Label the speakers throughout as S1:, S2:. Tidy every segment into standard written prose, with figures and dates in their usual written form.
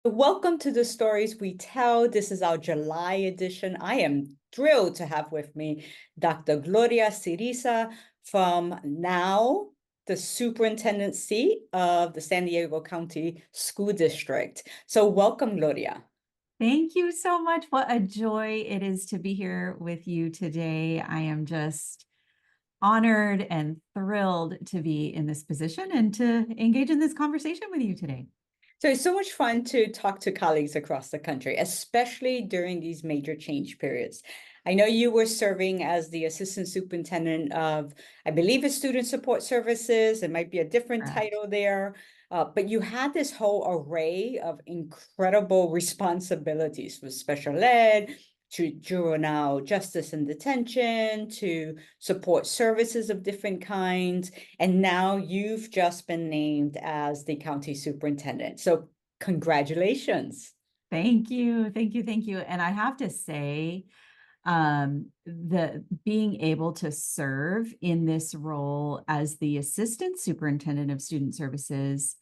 S1: Welcome to the Stories We Tell. This is our July edition. I am thrilled to have with me Dr. Gloria Ciriza from now the superintendent seat of the San Diego County School District. So welcome, Gloria.
S2: Thank you so much. What a joy it is to be here with you today. I am just honored and thrilled to be in this position and to engage in this conversation with you today.
S1: So it's so much fun to talk to colleagues across the country, especially during these major change periods. I know you were serving as the assistant superintendent of, I believe it's student support services. It might be a different
S2: Correct.
S1: title there, but you had this whole array of incredible responsibilities with special ed, to juvenile justice and detention, to support services of different kinds. And now you've just been named as the county superintendent. So congratulations.
S2: Thank you. Thank you. Thank you. And I have to say, the being able to serve in this role as the assistant superintendent of student services,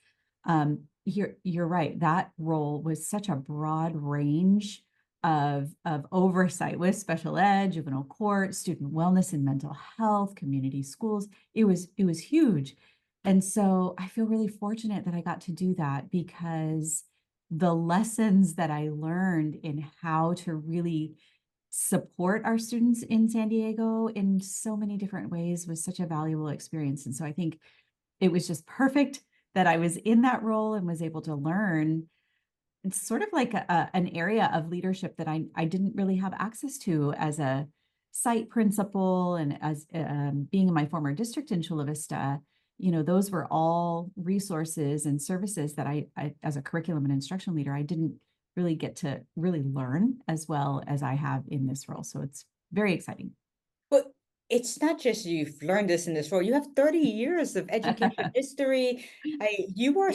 S2: you're right. That role was such a broad range of oversight with special ed, juvenile court, student wellness and mental health, community schools. It was huge. And so I feel really fortunate that I got to do that because the lessons that I learned in how to really support our students in San Diego in so many different ways was such a valuable experience. And so I think it was just perfect that I was in that role and was able to learn. It's sort of like an area of leadership that I didn't really have access to as a site principal and as being in my former district in Chula Vista. Those were all resources and services that I, as a curriculum and instruction leader, I didn't really get to really learn as well as I have in this role. So it's very exciting.
S1: But it's not just you've learned this in this role. You have 30 years of education history. You are a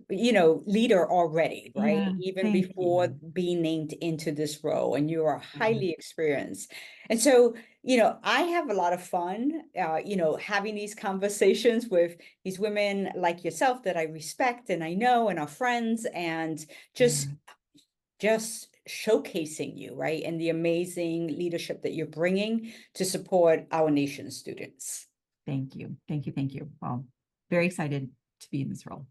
S2: Yeah,
S1: leader already, right?
S2: yeah.
S1: Even
S2: Thank
S1: before
S2: you.
S1: being named into this role, and you are
S2: Yeah.
S1: highly experienced. And so, I have a lot of fun, having these conversations with these women like yourself that I respect and I know and are friends, and just
S2: Yeah.
S1: just showcasing you, right? And the amazing leadership that you're bringing to support our nation's students.
S2: Thank you. Thank you. Thank you. Well, very excited to be in this role.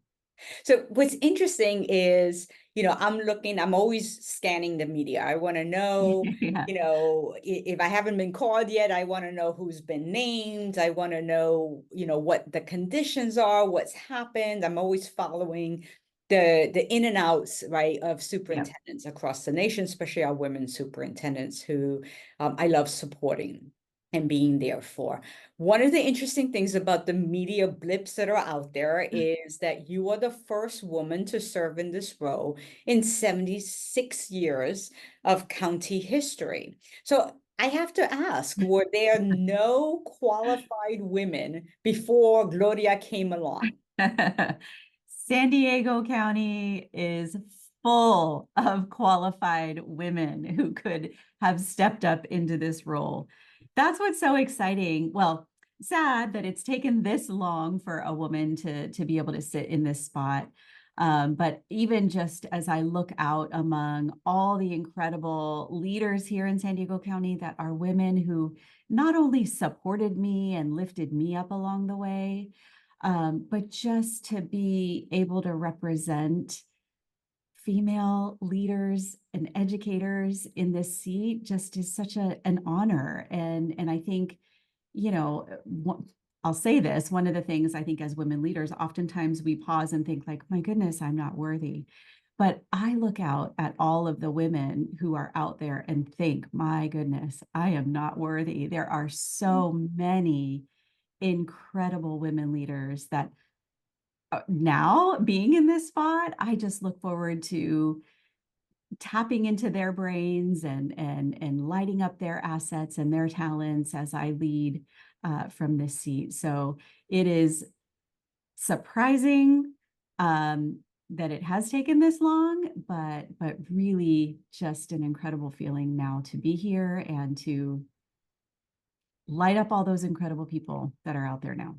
S1: So what's interesting is, I'm always scanning the media. I want to know,
S2: Yeah.
S1: if I haven't been called yet, I want to know who's been named. I want to know, what the conditions are, what's happened. I'm always following the in and outs, right, of
S2: Yep.
S1: superintendents across the nation, especially our women superintendents who I love supporting and being there for. One of the interesting things about the media blips that are out there is that you are the first woman to serve in this role in 76 years of county history. So I have to ask, were there no qualified women before Gloria came along?
S2: San Diego County is full of qualified women who could have stepped up into this role. That's what's so exciting. Well, sad that it's taken this long for a woman to be able to sit in this spot. But even just as I look out among all the incredible leaders here in San Diego County that are women who not only supported me and lifted me up along the way, but just to be able to represent female leaders and educators in this seat just is such an honor. And I think, you know, I'll say this, one of the things I think as women leaders, oftentimes we pause and think like, my goodness, I'm not worthy. But I look out at all of the women who are out there and think, my goodness, I am not worthy. There are so many incredible women leaders that now being in this spot, I just look forward to tapping into their brains and lighting up their assets and their talents as I lead from this seat. So it is surprising that it has taken this long, but really just an incredible feeling now to be here and to light up all those incredible people that are out there now.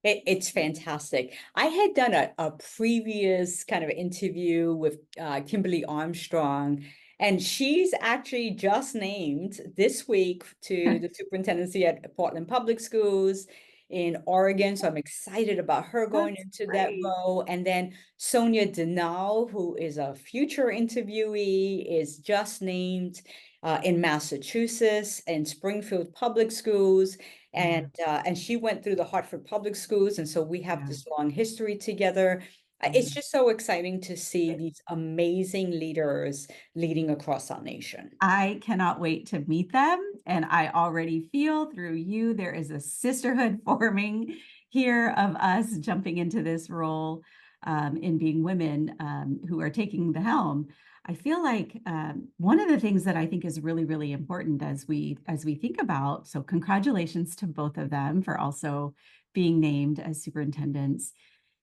S1: It's fantastic. I had done a previous kind of interview with Kimberly Armstrong, and she's actually just named this week to the superintendency at Portland Public Schools in Oregon. So I'm excited about her going
S2: That's
S1: into that
S2: great.
S1: role. And then Sonia Denal, who is a future interviewee, is just named in Massachusetts in Springfield Public Schools.
S2: Yeah,
S1: And she went through the Hartford Public Schools, and so we have
S2: yeah,
S1: this long history together. It's
S2: yeah.
S1: just so exciting to see these amazing leaders leading across our nation.
S2: I cannot wait to meet them. And I already feel through you, there is a sisterhood forming here of us jumping into this role in being women who are taking the helm. I feel like one of the things that I think is really, really important as we think about, so congratulations to both of them for also being named as superintendents,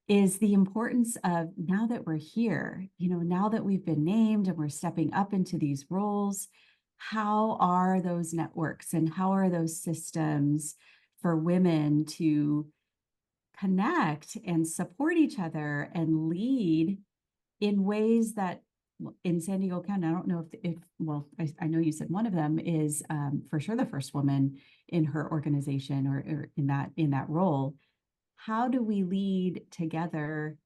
S2: is the importance of now that we're here, now that we've been named and we're stepping up into these roles, how are those networks and how are those systems for women to connect and support each other and lead in ways that in San Diego County, I don't know if well, I know you said one of them is for sure the first woman in her organization or in that role. How do we lead together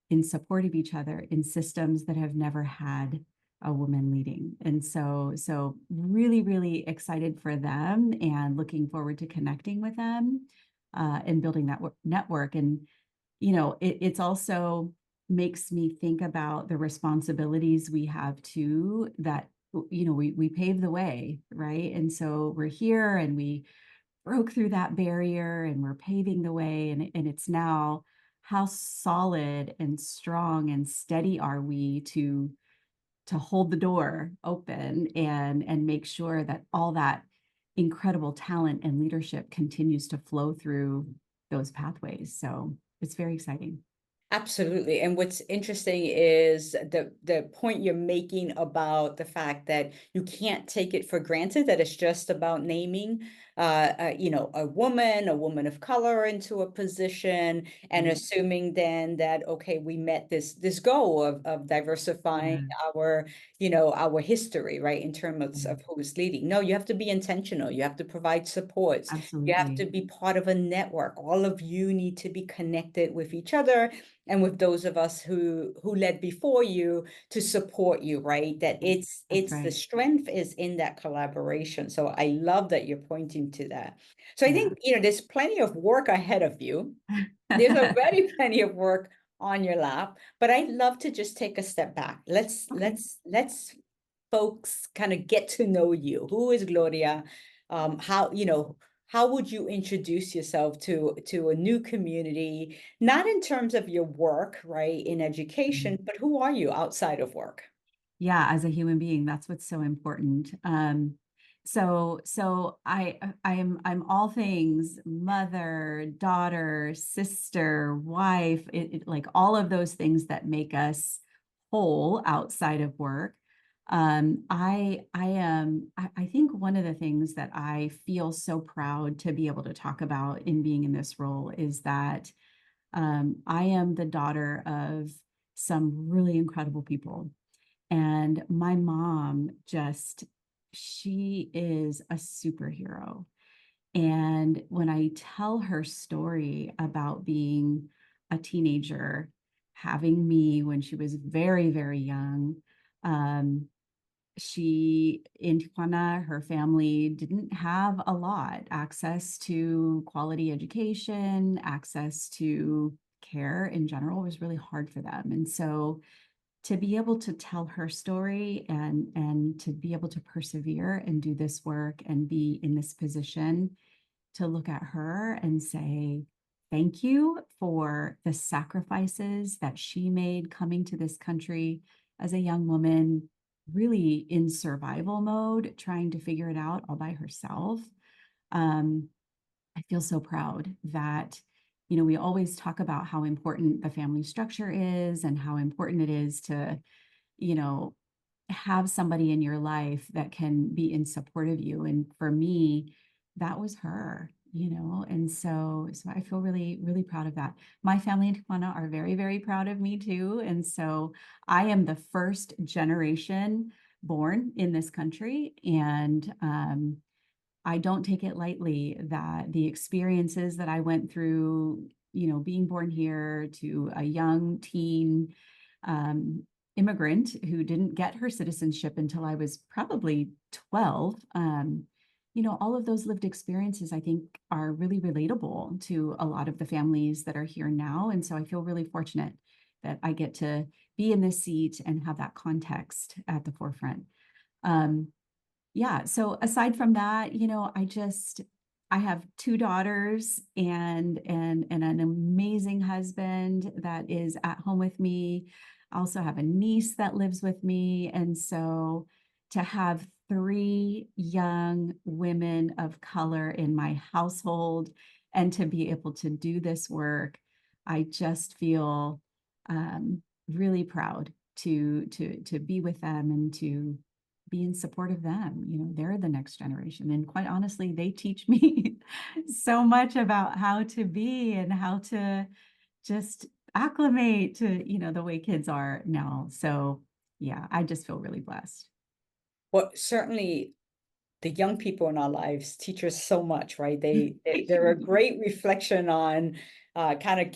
S2: in support of each other in systems that have never had a woman leading? And so really, really excited for them and looking forward to connecting with them and building that network. And, it's also makes me think about the responsibilities we have too, that, we pave the way, right? And so we're here and we broke through that barrier and we're paving the way, and it's now how solid and strong and steady are we to hold the door open and make sure that all that incredible talent and leadership continues to flow through those pathways. So it's very exciting.
S1: Absolutely. And what's interesting is the point you're making about the fact that you can't take it for granted that it's just about naming a woman of color into a position and
S2: Right.
S1: assuming then that okay, we met this goal of diversifying
S2: Yeah,
S1: our history, right, in terms
S2: yeah,
S1: of who's leading. No, you have to be intentional. You have to provide supports. You have
S2: absolutely.
S1: to be part of a network. All of you need to be connected with each other and with those of us who led before you to support you, right? That it's
S2: That's
S1: it's the
S2: right.
S1: strength is in that collaboration. So I love that you're pointing to that. So I
S2: Yeah.
S1: think there's plenty of work ahead of you. There's already plenty of work on your lap, but I'd love to just take a step back. let's
S2: Okay.
S1: let's let's folks kind of get to know you. Who is Gloria? How would you introduce yourself to a new community, not in terms of your work, right, in education, but who are you outside of work?
S2: Yeah, as a human being, that's what's so important. So I'm all things mother, daughter, sister, wife, like all of those things that make us whole outside of work. I think one of the things that I feel so proud to be able to talk about in being in this role is that I am the daughter of some really incredible people. And my mom she is a superhero. And when I tell her story about being a teenager, having me when she was very, very young, um, in Tijuana, her family didn't have a lot access to quality education, access to care in general was really hard for them. And so to be able to tell her story and to be able to persevere and do this work and be in this position to look at her and say thank you for the sacrifices that she made coming to this country as a young woman, really in survival mode, trying to figure it out all by herself. um, I feel so proud that, we always talk about how important the family structure is and how important it is to, you know, have somebody in your life that can be in support of you. And for me, that was her. and so I feel really, really proud of that. My family in Tijuana are very, very proud of me too. And so I am the first generation born in this country. And I don't take it lightly that the experiences that I went through, being born here to a young teen um, immigrant who didn't get her citizenship until I was probably 12. All of those lived experiences, I think, are really relatable to a lot of the families that are here now. And so I feel really fortunate that I get to be in this seat and have that context at the forefront. Um, yeah, so aside from that, I have two daughters and an amazing husband that is at home with me. I also have a niece that lives with me. And so to have three young women of color in my household and to be able to do this work, I just feel really proud to be with them and to be in support of them. They're the next generation. And quite honestly, they teach me so much about how to be and how to just acclimate to, the way kids are now. So yeah, I just feel really blessed.
S1: Well, certainly the young people in our lives teach us so much, right? They're a great reflection on kind of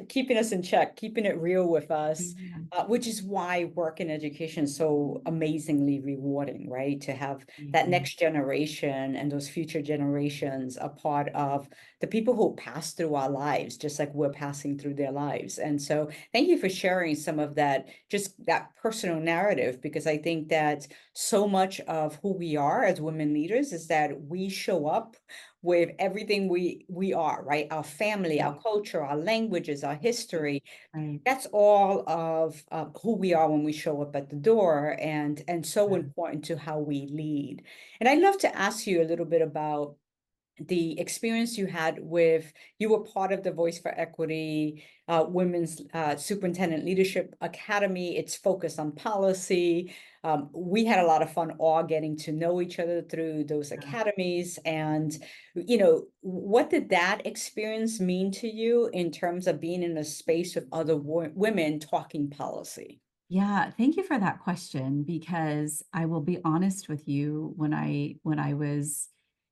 S1: keeping us in check, keeping it real with us,
S2: Yeah,
S1: which is why work in education is so amazingly rewarding, right? To have that
S2: yeah,
S1: next generation and those future generations a part of the people who pass through our lives, just like we're passing through their lives. And so thank you for sharing some of that, just that personal narrative, because I think that so much of who we are as women leaders is that we show up with everything we are, right? Our family, our
S2: right,
S1: culture, our languages, our history.
S2: right.
S1: That's all of who we are when we show up at the door, and so important to how we lead. And I'd love to ask you a little bit about the experience you had with, you were part of the Voice for Equity Women's Superintendent Leadership Academy. It's focused on policy. We had a lot of fun all getting to know each other through those academies. And, what did that experience mean to you in terms of being in a space with other women talking policy?
S2: Yeah, thank you for that question because I will be honest with you, when I was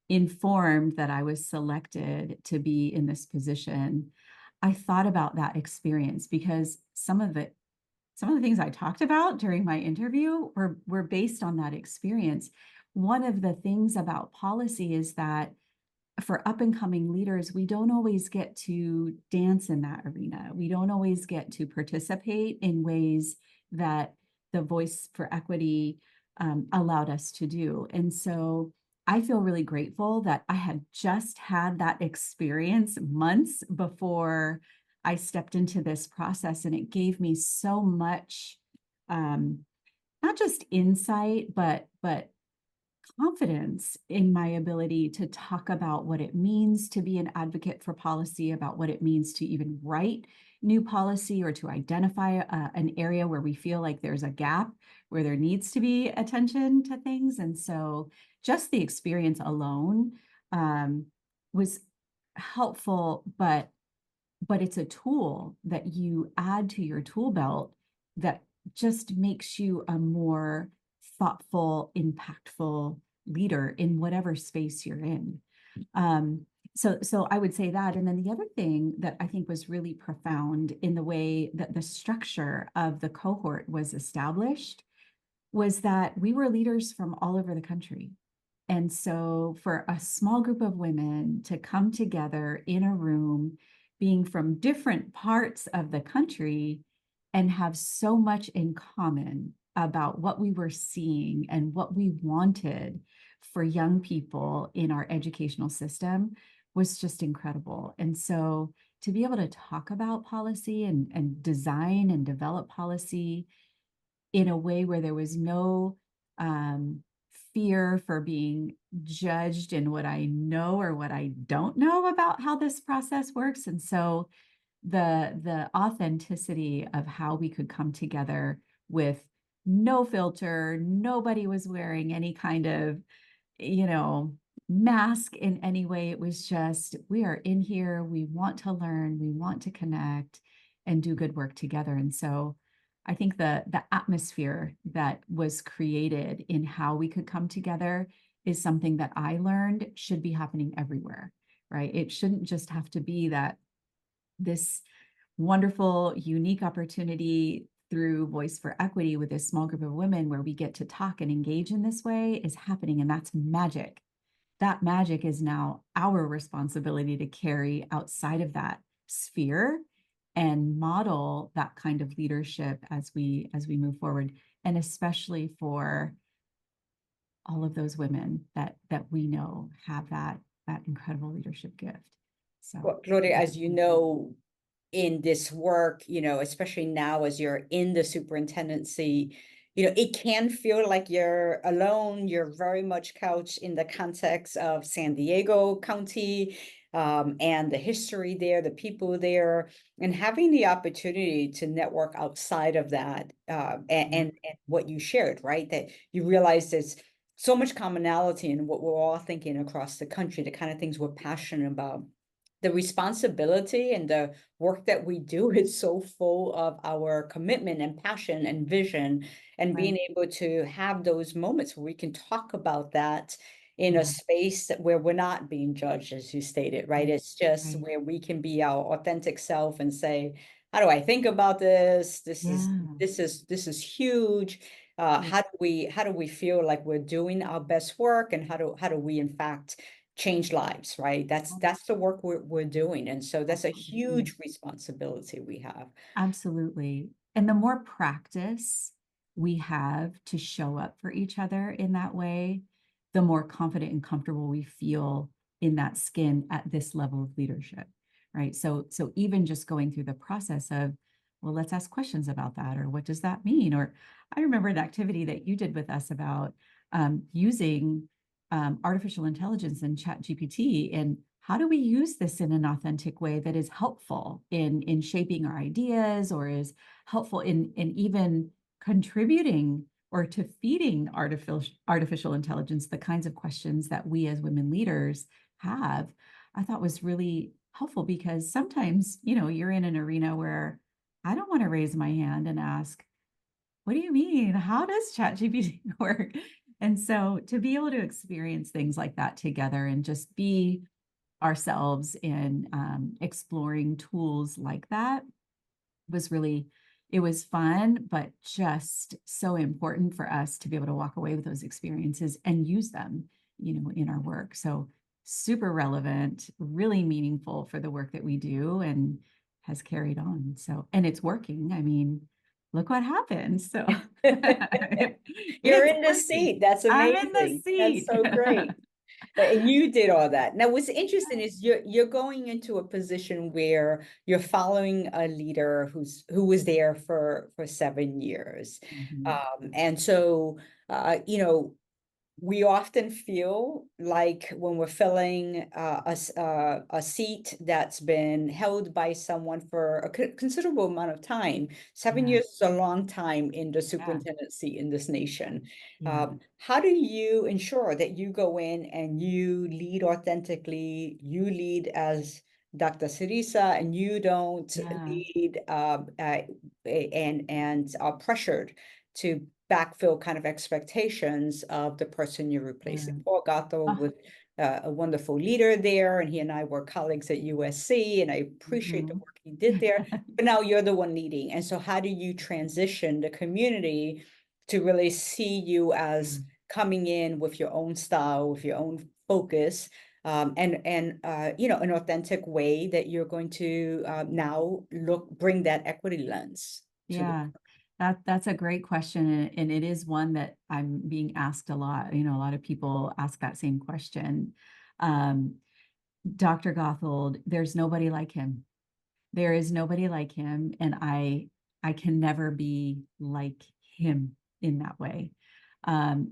S2: informed that I was selected to be in this position, I thought about that experience because some of the things I talked about during my interview were based on that experience. One of the things about policy is that for up and coming leaders, we don't always get to dance in that arena. We don't always get to participate in ways that the Voice for Equity allowed us to do. And so I feel really grateful that I had just had that experience months before I stepped into this process. And it gave me so much, not just insight, but confidence in my ability to talk about what it means to be an advocate for policy, about what it means to even write new policy or to identify an area where we feel like there's a gap where there needs to be attention to things. And so just the experience alone was helpful, but it's a tool that you add to your tool belt that just makes you a more thoughtful, impactful leader in whatever space you're in. So I would say that. And then the other thing that I think was really profound in the way that the structure of the cohort was established was that we were leaders from all over the country. And so for a small group of women to come together in a room, being from different parts of the country and have so much in common about what we were seeing and what we wanted for young people in our educational system was just incredible. And so to be able to talk about policy and design and develop policy in a way where there was no fear for being judged in what I know or what I don't know about how this process works. And so the authenticity of how we could come together with no filter, nobody was wearing any kind of, mask in any way. It was just, we are in here, we want to learn, we want to connect and do good work together. And so I think the atmosphere that was created in how we could come together is something that I learned should be happening everywhere, right? It shouldn't just have to be that this wonderful, unique opportunity through Voice for Equity with this small group of women where we get to talk and engage in this way is happening. And that's magic. That magic is now our responsibility to carry outside of that sphere and model that kind of leadership as we move forward, and especially for all of those women that we know have that incredible leadership gift. So
S1: Well, Gloria, as you know, in this work, especially now as you're in the superintendency, it can feel like you're alone. You're very much couched in the context of San Diego County, and the history there, the people there, and having the opportunity to network outside of that, and what you shared, right? That you realize there's so much commonality in what we're all thinking across the country, the kind of things we're passionate about. The responsibility and the work that we do is so full of our commitment and passion and vision, and being able to have those moments where we can talk about that in a space where we're not being judged, as you stated, right? It's just where we can be our authentic self and say, how do I think about this? This is huge. How do we feel like we're doing our best work, and how do we in fact change lives, right? That's the work we're doing. And so that's a huge responsibility we have.
S2: Absolutely. And the more practice we have to show up for each other in that way, the more confident and comfortable we feel in that skin at this level of leadership, right? So even just going through the process of, well, let's ask questions about that, or what does that mean? Or I remember an activity that you did with us about using artificial intelligence and Chat GPT, and how do we use this in an authentic way that is helpful in shaping our ideas, or is helpful in even contributing or to feeding artificial intelligence the kinds of questions that we as women leaders have. I thought was really helpful, because sometimes, you're in an arena where I don't want to raise my hand and ask, what do you mean? How does ChatGPT work? And so to be able to experience things like that together and just be ourselves in exploring tools like that was really, it was fun, but just so important for us to be able to walk away with those experiences and use them, in our work. So super relevant, really meaningful for the work that we do, and has carried on. So, and it's working. I mean, look what happened. So
S1: You're
S2: it's
S1: in the
S2: working.
S1: seat. That's
S2: I'm in the
S1: amazing. That's
S2: seat.
S1: so great. And you did all that. Now, what's interesting is you're going into a position where you're following a leader who was there for 7 years.
S2: Mhm.
S1: And so, we often feel like when we're filling a seat that's been held by someone for a considerable amount of time. 7 years is a long time in the
S2: Yeah.
S1: superintendent seat in this nation.
S2: Yeah.
S1: How do you ensure that you go in and you lead authentically, you lead as Dr. Ciriza, and you don't
S2: Yeah.
S1: lead and are pressured to backfill kind of expectations of the person you're
S2: Yeah.
S1: replacing? Paul Gothel
S2: Oh,
S1: was a wonderful leader there, and he and I were colleagues at USC, and I appreciate the
S2: mhm.
S1: work he did there. But now you're the one leading. And so how do you transition the community to really see you as coming in with your own style, with your own focus, and an authentic way that you're going to now bring that equity lens to the.
S2: Yeah, that's a great question, and it is one that I'm being asked a lot. A lot of people ask that same question. Um, Dr. Gothold, there's nobody like him. There is nobody like him, and I can never be like him in that way.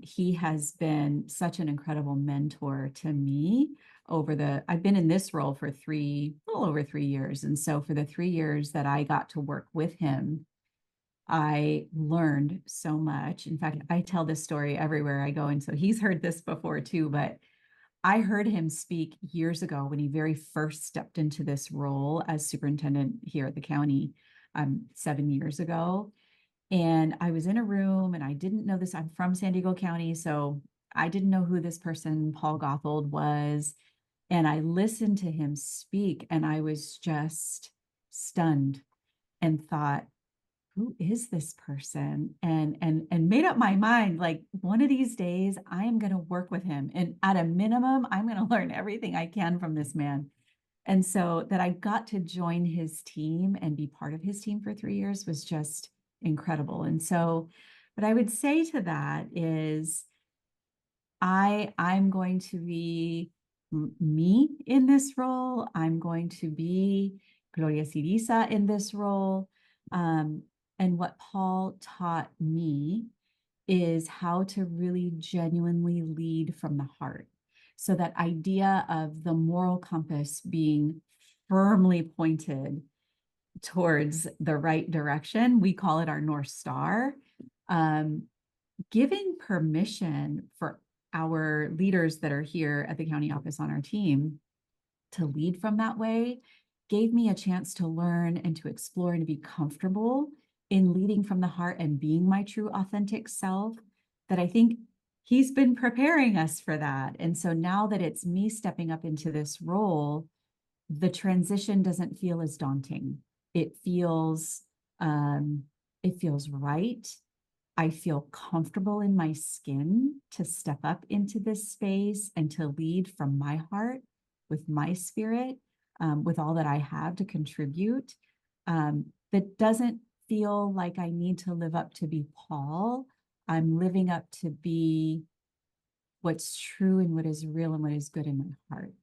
S2: He has been such an incredible mentor to me I've been in this role for a little over 3 years. And so for the 3 years that I got to work with him, I learned so much. In fact, I tell this story everywhere I go. And so he's heard this before too, but I heard him speak years ago when he very first stepped into this role as superintendent here at the county, 7 years ago. And I was in a room and I didn't know this. I'm from San Diego County, so I didn't know who this person, Paul Gothold, was. And I listened to him speak and I was just stunned and thought, who is this person? And made up my mind, like, one of these days I am going to work with him. And at a minimum, I'm going to learn everything I can from this man. And so that I got to join his team and be part of his team for 3 years was just incredible. And so what I would say to that is I'm going to be me in this role. I'm going to be Gloria Ciriza in this role. And what Paul taught me is how to really genuinely lead from the heart. So that idea of the moral compass being firmly pointed towards the right direction, we call it our North Star. Giving permission for our leaders that are here at the county office on our team to lead from that way gave me a chance to learn and to explore and to be comfortable in leading from the heart and being my true authentic self, that I think he's been preparing us for that. And so now that it's me stepping up into this role, the transition doesn't feel as daunting. It feels right. I feel comfortable in my skin to step up into this space and to lead from my heart with my spirit, with all that I have to contribute. That doesn't feel like I need to live up to be Paul. I'm living up to be what's true and what is real and what is good in my heart.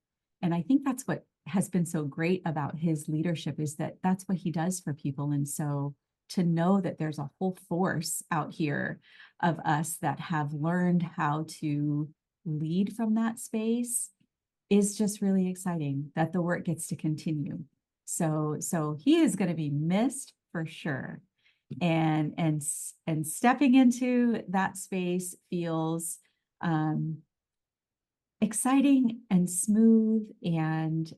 S2: And I think that's what has been so great about his leadership, is that that's what he does for people. And so to know that there's a whole force out here of us that have learned how to lead from that space is just really exciting, that the work gets to continue. So he is going to be missed for sure. And stepping into that space feels exciting and smooth and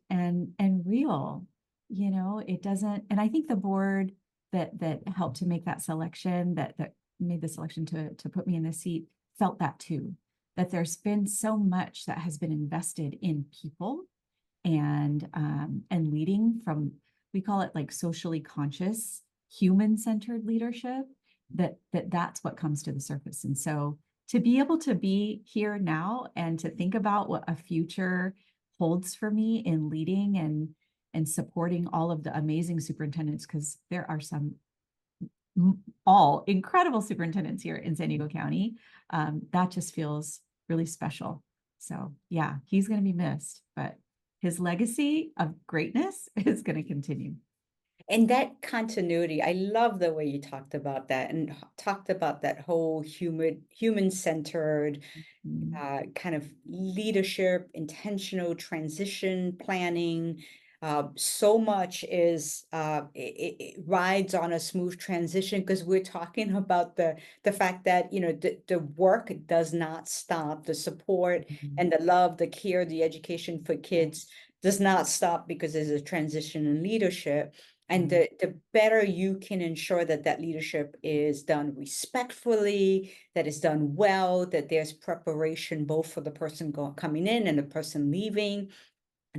S2: real. It doesn't, and I think the board that helped to make that selection, that made the selection to put me in the seat, felt that too, that there's been so much that has been invested in people and leading from, we call it like socially conscious, human-centered leadership, that's what comes to the surface. And so to be able to be here now and to think about what a future holds for me in leading and supporting all of the amazing superintendents, because there are some all incredible superintendents here in San Diego County, that just feels really special. So yeah, he's going to be missed, but his legacy of greatness is going to continue.
S1: And that continuity, I love the way you talked about that and talked about that whole human-centered kind of leadership, intentional transition planning. So much is it rides on a smooth transition, because we're talking about the fact that the work does not stop. The support and the love, the care, the education for kids does not stop because there's a transition in leadership. And the better you can ensure that that leadership is done respectfully, that is done well, that there's preparation both for the person coming in and the person leaving,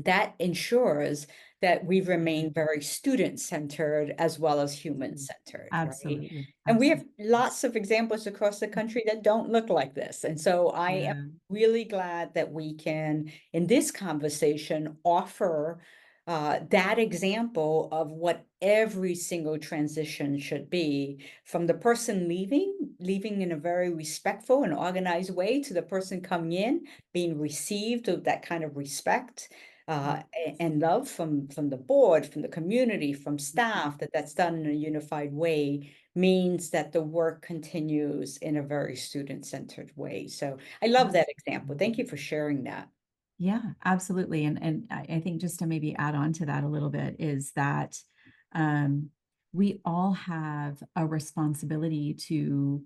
S1: that ensures that we remain very student-centered as well as human-centered, right?
S2: Absolutely.
S1: And we have lots of examples across the country that don't look like this. And so I am really glad that we can, in this conversation, offer that example of what every single transition should be, from the person leaving in a very respectful and organized way, to the person coming in being received with that kind of respect and love from the board, from the community, from staff, that's done in a unified way, means that the work continues in a very student-centered way. So I love that example. Thank you for sharing that.
S2: Yeah, absolutely. And I think just to maybe add on to that a little bit is that we all have a responsibility to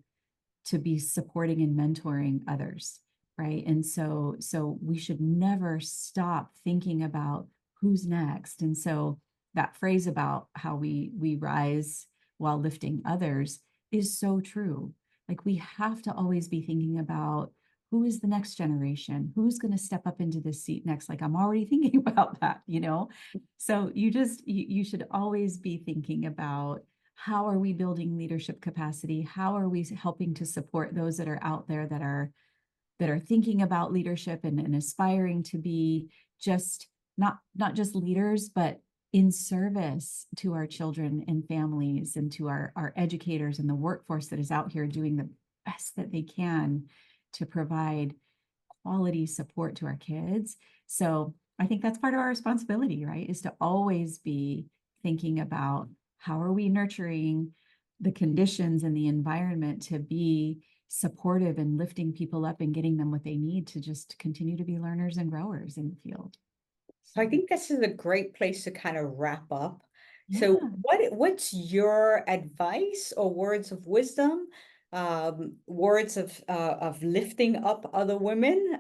S2: be supporting and mentoring others. right? And so we should never stop thinking about who's next. And so that phrase about how we rise while lifting others is so true. Like we have to always be thinking about who is the next generation, who's going to step up into this seat next. Like I'm already thinking about that, you know. So you should always be thinking about how are we building leadership capacity, how are we helping to support those that are out there that are thinking about leadership and aspiring to be just not just leaders, but in service to our children and families and to our educators and the workforce that is out here doing the best that they can to provide quality support to our kids. So I think that's part of our responsibility, right? Is to always be thinking about how are we nurturing the conditions and the environment to be supportive and lifting people up and getting them what they need to just continue to be learners and growers in the field.
S1: So I think this is a great place to kind of wrap up. So
S2: Yeah.
S1: what's your advice or words of wisdom, words of lifting up other women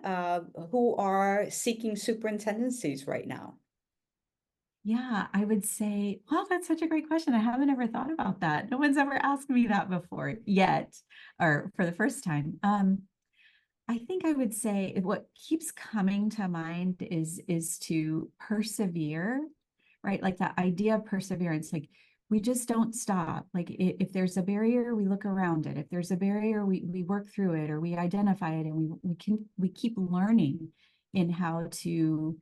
S1: who are seeking superintendencies right now?
S2: Yeah, I would say, well, that's such a great question. I haven't ever thought about that. No one's ever asked me that before yet, or for the first time. I think I would say what keeps coming to mind is to persevere, right? Like that idea of perseverance, like we just don't stop. Like if there's a barrier, we look around it. If there's a barrier, we work through it or we identify it and we keep learning in how to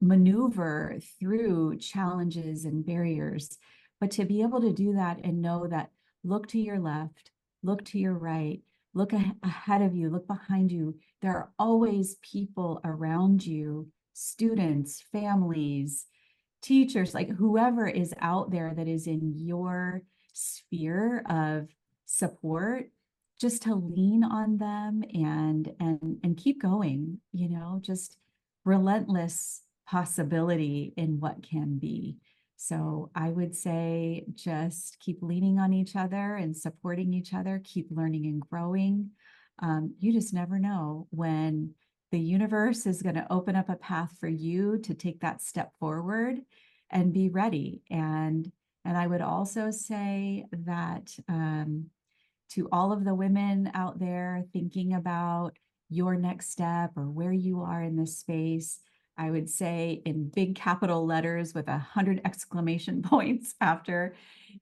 S2: maneuver through challenges and barriers. But to be able to do that and know that look to your left, look to your right, look ahead of you, look behind you. There are always people around you, students, families, teachers, like whoever is out there that is in your sphere of support, just to lean on them and keep going, you know, just relentless possibility in what can be. So I would say just keep leaning on each other and supporting each other, keep learning and growing. You just never know when the universe is going to open up a path for you to take that step forward and be ready. And I would also say that to all of the women out there thinking about your next step or where you are in this space, I would say in big capital letters with 100 exclamation points after,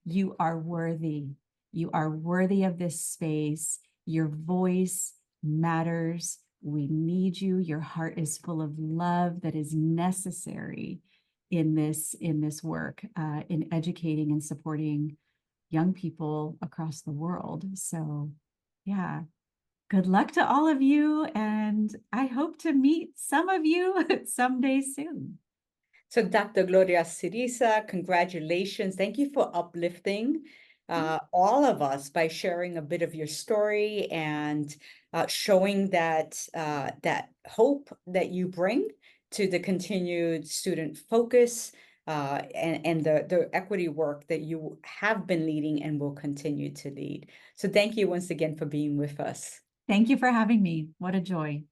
S2: you are worthy. You are worthy of this space. Your voice matters. We need you. Your heart is full of love that is necessary in this work, in educating and supporting young people across the world. So yeah, good luck to all of you. And I hope to meet some of you someday soon.
S1: So Dr. Gloria Ciriza, congratulations. Thank you for uplifting all of us by sharing a bit of your story and showing that that hope that you bring to the continued student focus and the equity work that you have been leading and will continue to lead. So thank you once again for being with us.
S2: Thank you for having me. What a joy.